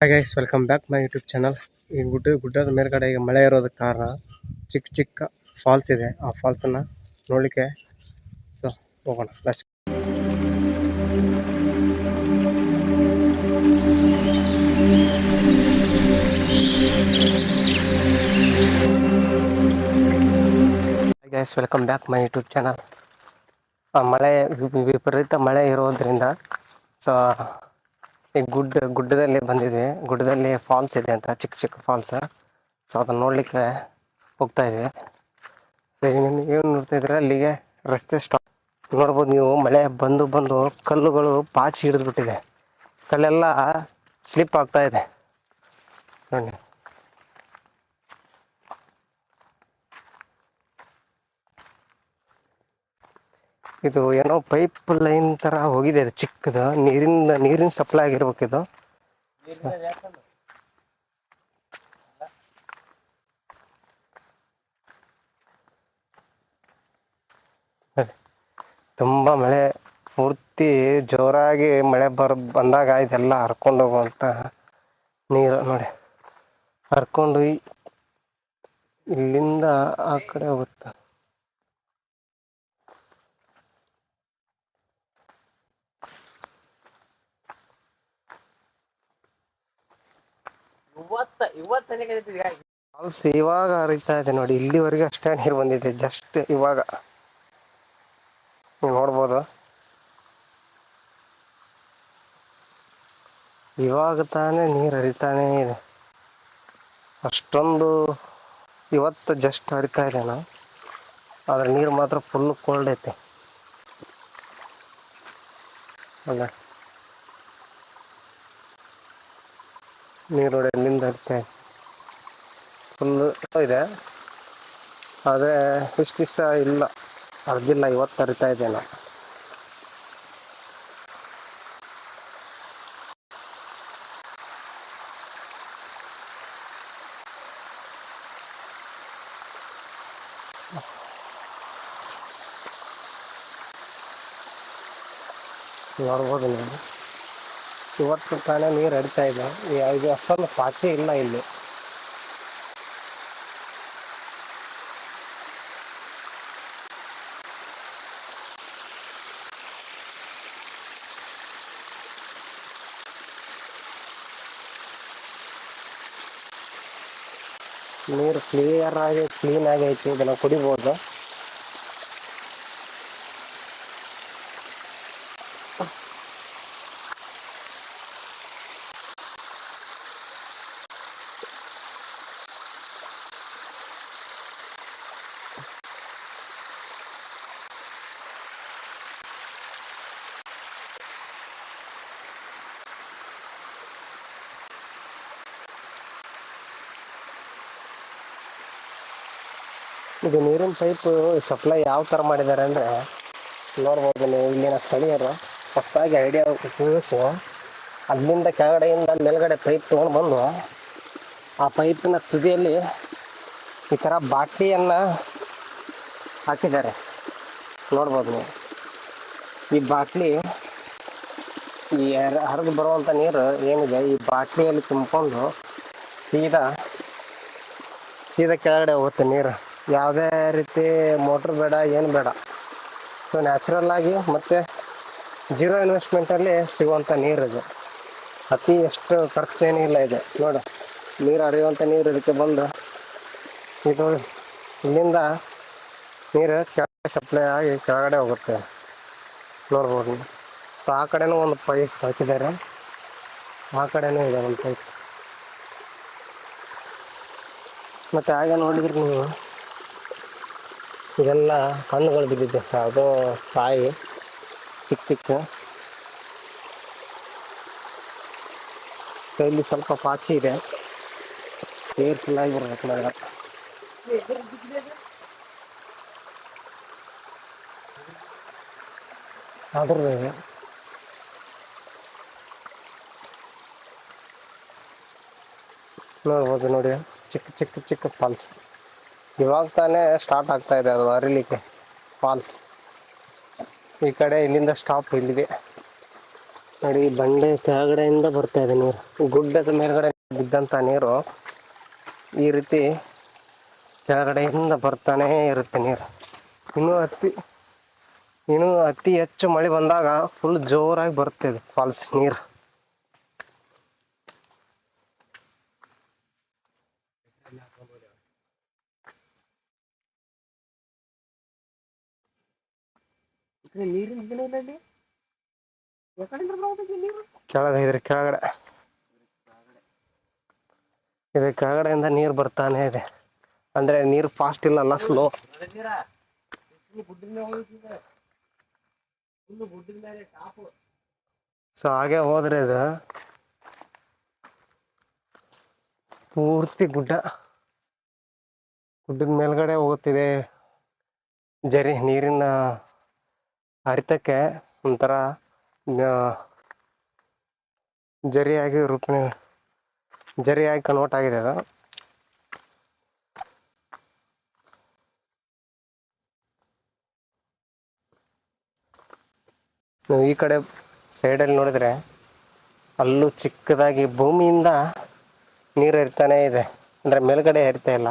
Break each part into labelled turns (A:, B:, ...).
A: Hi guys, welcome back my YouTube channel. ಈ ಗುಡ್ಡದ ಮೇಲ್ಗಡೆ ಈಗ ಮಳೆ ಇರೋದಕ್ಕೆ ಕಾರಣ ಚಿಕ್ಕ ಚಿಕ್ಕ ಫಾಲ್ಸ್ ಇದೆ. ಆ ಫಾಲ್ಸನ್ನು ನೋಡಲಿಕ್ಕೆ ಸೊ ಹೋಗೋಣ. Let's hi guys, welcome back my YouTube channel. ಮಳೆ ವಿಪರೀತ ಮಳೆ ಇರೋದ್ರಿಂದ ಸೊ ಈ ಗುಡ್ಡದಲ್ಲಿ ಬಂದಿದ್ವಿ. ಗುಡ್ಡದಲ್ಲಿ ಫಾಲ್ಸ್ ಇದೆ ಅಂತ, ಚಿಕ್ಕ ಚಿಕ್ಕ ಫಾಲ್ಸ್. ಸೊ ಅದನ್ನ ನೋಡ್ಲಿಕ್ಕೆ ಹೋಗ್ತಾ ಇದ್ವಿ. ಸೊ ಏನು ನೋಡ್ತಾ ಇದ್ರೆ ಅಲ್ಲಿಗೆ ರಸ್ತೆ ಸ್ಟಾಪ್ ನೋಡ್ಬೋದು ನೀವು. ಮಳೆ ಬಂದು ಬಂದು ಕಲ್ಲುಗಳು ಪಾಚಿ ಹಿಡಿದ್ಬಿಟ್ಟಿದೆ. ಕಲ್ಲೆಲ್ಲ ಸ್ಲಿಪ್ ಆಗ್ತಾ ಇದೆ ನೋಡಿ. ಇದು ಏನೋ ಪೈಪ್ ಲೈನ್ ತರ ಹೋಗಿದೆ. ಇದು ಚಿಕ್ಕದು ನೀರಿನ ಸಪ್ಲೈ ಆಗಿರ್ಬೇಕು ಇದು. ತುಂಬಾ ಮಳೆ, ಪೂರ್ತಿ ಜೋರಾಗಿ ಮಳೆ ಬಂದಾಗ ಇದೆಲ್ಲ ಹರ್ಕೊಂಡು ಹೋಗುವಂತ ನೀರು ನೋಡಿ. ಹರ್ಕೊಂಡು ಇಲ್ಲಿಂದ ಆ ಕಡೆ ಹೋಗುತ್ತೆ. ಫಾಲ್ಸ್ ಇವಾಗ ಹರಿತಾ ಇದೆ ನೋಡಿ. ಇಲ್ಲಿವರೆಗೆ ಅಷ್ಟೇ ನೀರು ಬಂದಿದೆ. ಜಸ್ಟ್ ಇವಾಗ ನೀವು ನೋಡ್ಬೋದು. ಇವಾಗ ತಾನೇ ನೀರು ಹರಿತಾನೇ ಇದೆ. ಅಷ್ಟೊಂದು ಇವತ್ತು ಜಸ್ಟ್ ಹರಿತಾ ಇದೆನಾ, ಆದ್ರೆ ನೀರು ಮಾತ್ರ ಫುಲ್ ಕೋಲ್ಡ್ ಐತೆ ಅಲ್ಲ. ನೀರು ನೋಡಿ ಎಲ್ಲಿಂದ ಹರಿತಾ ಇದೆ, ಫುಲ್ ಇದೆ. ಆದರೆ ಇಷ್ಟು ದಿವಸ ಇಲ್ಲ, ಹರಿದಿಲ್ಲ. ಇವತ್ತು ಹರಿತಾ ಇದೆನಾ. ನೋಡ್ಬೋದು ನೀವು. ಇವತ್ತು ತಾನೇ ನೀರು ಹರಿತಾ ಇದೆ. ಇದು ಅಷ್ಟೊಂದು ಪಾಚಿ ಇಲ್ಲ ಇಲ್ಲಿ. ನೀರು ಕ್ಲೀನ್ ಆಗಿ ಐತಿ. ಇದನ್ನು ಕುಡಿಬೋದು. ಇದು ನೀರಿನ ಪೈಪ್ ಸಪ್ಲೈ ಯಾವ ಥರ ಮಾಡಿದ್ದಾರೆ ಅಂದರೆ ನೋಡ್ಬೋದು ನೀವು. ಇಲ್ಲಿನ ಸ್ಥಳೀಯರು ಹೊಸದಾಗಿ ಐಡಿಯಾ ಉಪಯೋಗಿಸಿ ಅಲ್ಲಿಂದ ಕೆಳಗಡೆಯಿಂದ ಮೇಲ್ಗಡೆ ಪೈಪ್ ತೊಗೊಂಡು ಬಂದು ಆ ಪೈಪಿನ ತುದಿಯಲ್ಲಿ ಈ ಥರ ಬಾಟ್ಲಿಯನ್ನು ಹಾಕಿದ್ದಾರೆ. ನೋಡ್ಬೋದು ನೀವು. ಈ ಬಾಟ್ಲಿ ಈ ಹರಿದು ಬರುವಂಥ ನೀರು ಏನಿದೆ ಈ ಬಾಟ್ಲಿಯಲ್ಲಿ ತುಂಬಿಕೊಂಡು ಸೀದಾ ಕೆಳಗಡೆ ಹೋಗುತ್ತೆ ನೀರು. ಯಾವುದೇ ರೀತಿ ಮೋಟ್ರ್ ಬೇಡ, ಏನು ಬೇಡ. ಸೊ ನ್ಯಾಚುರಲ್ ಆಗಿ ಮತ್ತು ಜೀರೋ ಇನ್ವೆಸ್ಟ್ಮೆಂಟಲ್ಲಿ ಸಿಗುವಂಥ ನೀರು ಇದು. ಅತಿ ಎಷ್ಟು ಖರ್ಚೇನಿಲ್ಲ ಇದೆ ನೋಡು. ನೀರು ಹರಿಯುವಂಥ ನೀರು ಇದಕ್ಕೆ ಬಂದು ಇದು ಇಲ್ಲಿಂದ ನೀರು ಕೆಳಗಡೆ ಸಪ್ಲೈ ಆಗಿ ಕೆಳಗಡೆ ಹೋಗುತ್ತೆ. ನೋಡ್ಬೋದು. ಸೊ ಆ ಕಡೆನೂ ಒಂದು ಪೈಪ್ ಹಾಕಿದ್ದಾರೆ, ಆ ಕಡೆನೂ ಇದೆ ಒಂದು ಪೈಪ್. ಮತ್ತು ಹಾಗೆ ನೋಡಿದ್ರೆ ನೀವು ಇದೆಲ್ಲ ಹಣ್ಣುಗಳು ಬಿದ್ದಿದೆ. ಯಾವುದೋ ಕಾಯಿ ಚಿಕ್ಕ ಚಿಕ್ಕ. ಸೊ ಇಲ್ಲಿ ಸ್ವಲ್ಪ ಪಾಚಿ ಇದೆ. ಕೇರ್ಫುಲ್ ಆಗಿರ್ಬೇಕು ಮೇಡಮ್. ಆದ್ರೂ ನೋಡ್ಬೋದು ನೋಡಿ, ಚಿಕ್ಕ ಚಿಕ್ಕ ಚಿಕ್ಕ ಫಾಲ್ಸ್. ಇವಾಗ ತಾನೇ ಸ್ಟಾರ್ಟ್ ಆಗ್ತಾ ಇದೆ ಅದು ಹರಿಲಿಕ್ಕೆ ಫಾಲ್ಸ್. ಈ ಕಡೆ ಇಲ್ಲಿಂದ ಸ್ಟಾಪ್ ಇಲ್ಲಿಗೆ. ನೋಡಿ ಬಂಡೆ ಕೆಳಗಡೆಯಿಂದ ಬರ್ತಾ ಇದೆ ನೀರು, ಗುಡ್ಡದ ಮೇಲ್ಗಡೆ ಬಿದ್ದಂಥ ನೀರು ಈ ರೀತಿ ಕೆಳಗಡೆಯಿಂದ ಬರ್ತಾನೇ ಇರುತ್ತೆ ನೀರು. ಇನ್ನು ಅತಿ ಹೆಚ್ಚು ಮಳೆ ಬಂದಾಗ ಫುಲ್ ಜೋರಾಗಿ ಬರುತ್ತೆ ಇದು ಫಾಲ್ಸ್ ನೀರು. ಕೆಳಗಡೆ ಇದು ಕೆಳಗಡೆಯಿಂದ ನೀರು ಬರ್ತಾನೆ ಇದೆ. ಅಂದ್ರೆ ನೀರು ಫಾಸ್ಟ್ ಇಲ್ಲಲ್ಲ, ಸ್ಲೋ. ಸೊ ಹಾಗೆ ಹೋದ್ರೆ ಇದು ಪೂರ್ತಿ ಗುಡ್ಡದ ಮೇಲ್ಗಡೆ ಹೋಗುತ್ತಿದೆ. ನೀರಿನ ಹರಿತಕ್ಕೆ ಒಂಥರ ಜರಿಯಾಗಿ ಕನ್ವರ್ಟ್ ಆಗಿದೆ ಅದು. ನೀವು ಈ ಕಡೆ ಸೈಡಲ್ಲಿ ನೋಡಿದ್ರೆ ಅಲ್ಲೂ ಚಿಕ್ಕದಾಗಿ ಭೂಮಿಯಿಂದ ನೀರು ಹರಿತಾನೇ ಇದೆ. ಅಂದರೆ ಮೇಲ್ಗಡೆ ಹರಿತಾ ಇಲ್ಲ,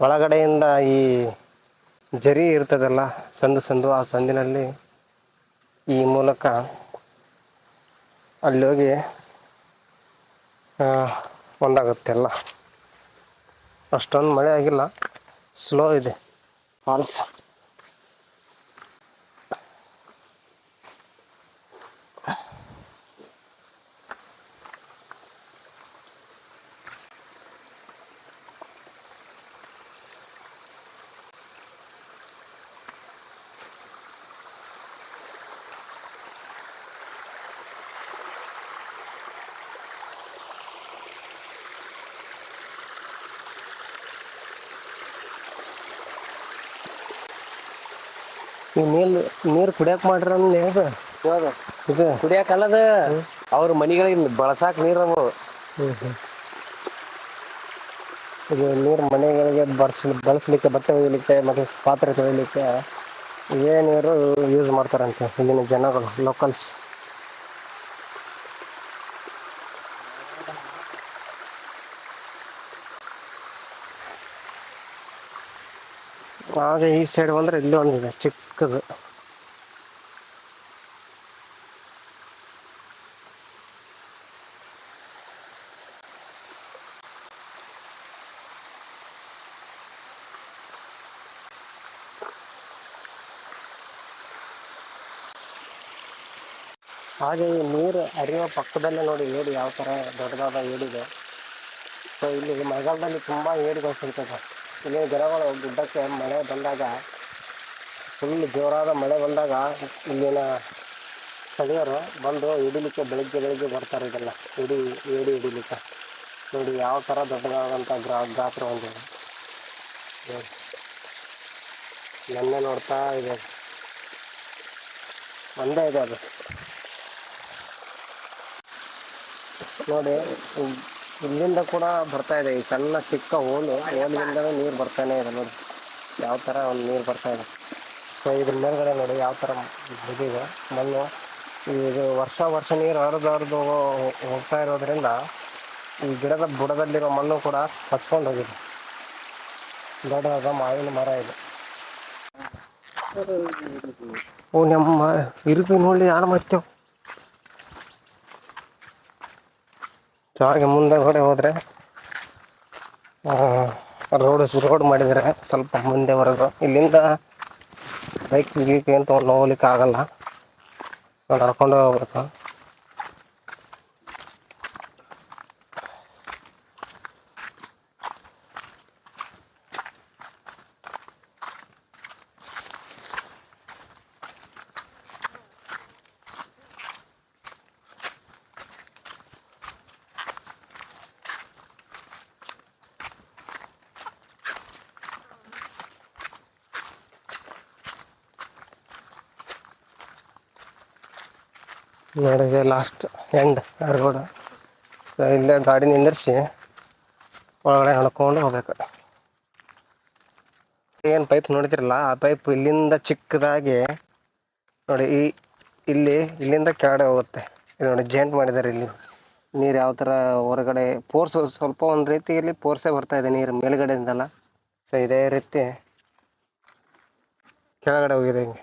A: ಒಳಗಡೆಯಿಂದ ಈ ಜರಿ ಇರ್ತದಲ್ಲ, ಸಂದು ಆ ಸಂದಿನಲ್ಲಿ ಈ ಮೂಲಕ ಅಲ್ಲಿ ಹೋಗಿ ಒಂದಾಗುತ್ತೆಲ್ಲ. ಅಷ್ಟೊಂದು ಮಳೆ ಆಗಿಲ್ಲ, ಸ್ಲೋ ಇದೆ ಫಾಲ್ಸ್. ಈ ನೀರು ಕುಡಿಯಕ್ಕೆ ಮಾಡ್ರ ಇದು
B: ಕುಡಿಯಕಲ್ಲದ ಅವ್ರ ಮನಿಗಳಿಗೆ ಬಳಸಾಕ ನೀರವು.
A: ಇದು ನೀರು ಮನೆಗಳಿಗೆ ಬಳಸಲಿಕ್ಕೆ, ಬಟ್ಟೆ ಒಯ್ಯಲಿಕ್ಕೆ ಮತ್ತು ಪಾತ್ರೆ ತೊಳಿಲಿಕ್ಕೆ ಇವೇ ನೀರು ಯೂಸ್ ಮಾಡ್ತಾರಂತೆ ಇಲ್ಲಿನ ಜನಗಳು, ಲೋಕಲ್ಸ್. ಹಾಗೆ ಈ ಸೈಡ್ ಬಂದರೆ ಇಲ್ಲಿ ಒಂದಿದೆ ಚಿಕ್ಕದು. ಹಾಗೆ ಈ ನೀರು ಹರಿಯುವ ಪಕ್ಕದಲ್ಲೇ ನೋಡಿ ಏಡಿ ಯಾವ ಥರ ದೊಡ್ಡದಾದ ಏಡಿದೆ. ಸೊ ಇಲ್ಲಿ ಮಳೆಗಾಲದಲ್ಲಿ ತುಂಬ ಏಡಿಗಳು ಸಿಗ್ತದೆ. ಇಲ್ಲಿನ ಗಿಡಗಳು ಗುಡ್ಡಕ್ಕೆ ಮಳೆ ಬಂದಾಗ, ಫುಲ್ ಜೋರಾದ ಮಳೆ ಬಂದಾಗ ಇಲ್ಲಿನ ಸ್ಥಳೀಯರು ಬಂದು ಹಿಡಿಲಿಕ್ಕೆ ಬೆಳಿಗ್ಗೆ ಬರ್ತಾರೆ. ಇದೆಲ್ಲ ಏಡಿ ಹಿಡಿಲಿಕ್ಕೆ ನೋಡಿ ಯಾವ ಥರ ದೊಡ್ಡದಾದಂಥ ಗಾತ್ರ ಹೊಂದಿದೆ. ನನ್ನೇ ನೋಡ್ತಾ ಇದೆ, ಒಂದೇ ಇದೆ ಅದು ನೋಡಿ. ಇಲ್ಲಿಂದ ಕೂಡ ಬರ್ತಾ ಇದೆ, ಈ ಸಣ್ಣ ಚಿಕ್ಕ ಹೋಲಿಂದಲೂ ನೀರು ಬರ್ತಾನೆ ಇದೆ ನೋಡಿ, ಯಾವ ಥರ ಒಂದು ನೀರು ಬರ್ತಾ ಇದೆ. ಸೊ ಇದ್ರ ಮೇಲ್ಗಡೆ ನೋಡಿ ಯಾವ ಥರ ಬಿದ್ದಿದೆ ಮಣ್ಣು. ಇದು ವರ್ಷ ನೀರು ಹರಿದು ಹೋಗ್ತಾ ಇರೋದ್ರಿಂದ ಈ ಗಿಡದ ಬುಡದಲ್ಲಿರೋ ಮಣ್ಣು ಕೂಡ ಹಚ್ಕೊಂಡು ಹೋಗಿದೆ. ದೊಡ್ಡದಾದ ಮಾವಿನ ಮರ ಇದೆ. ನಮ್ಮ ಇರುಪಿ ನೋಡಿ ಯಾರು ಮತ್ತೇವು. ಹಾಗೆ ಮುಂದೆ ಹೋದರೆ ರೋಡ್ ಮಾಡಿದರೆ ಸ್ವಲ್ಪ ಮುಂದೆವರೆಗೂ ಇಲ್ಲಿಂದ ಬೈಕ್ ಏನು ತೊಗೊಂಡು ಹೋಗ್ಲಿಕ್ಕೆ ಆಗಲ್ಲ, ನಡ್ಕೊಂಡು ಹೋಗ್ಬೇಕು. ನೋಡಿದೆ ಲಾಸ್ಟ್ ಎಂಡ್ ರೋಡ್. ಸೊ ಇಲ್ಲೇ ಗಾಡಿ ನಿಂದಿರಿಸಿ ಒಳಗಡೆ ನಡ್ಕೊಂಡು ಹೋಗ್ಬೇಕು. ಏನು ಪೈಪ್ ನೋಡ್ತಿರಲ್ಲ, ಆ ಪೈಪ್ ಇಲ್ಲಿಂದ ಚಿಕ್ಕದಾಗಿ ನೋಡಿ ಇಲ್ಲಿಂದ ಕೆಳಗಡೆ ಹೋಗುತ್ತೆ. ಇದು ನೋಡಿ ಜೇಂಟ್ ಮಾಡಿದ್ದಾರೆ ಇಲ್ಲಿ. ನೀರು ಯಾವ ಥರ ಹೊರಗಡೆ ಫೋರ್ಸ್ ಸ್ವಲ್ಪ ಒಂದು ರೀತಿಯಲ್ಲಿ ಫೋರ್ಸೇ ಬರ್ತಾ ಇದೆ ನೀರು ಮೇಲ್ಗಡೆಯಿಂದಲ್ಲ. ಸೊ ಇದೇ ರೀತಿ ಕೆಳಗಡೆ ಹೋಗಿದೆ ಹಿಂಗೆ.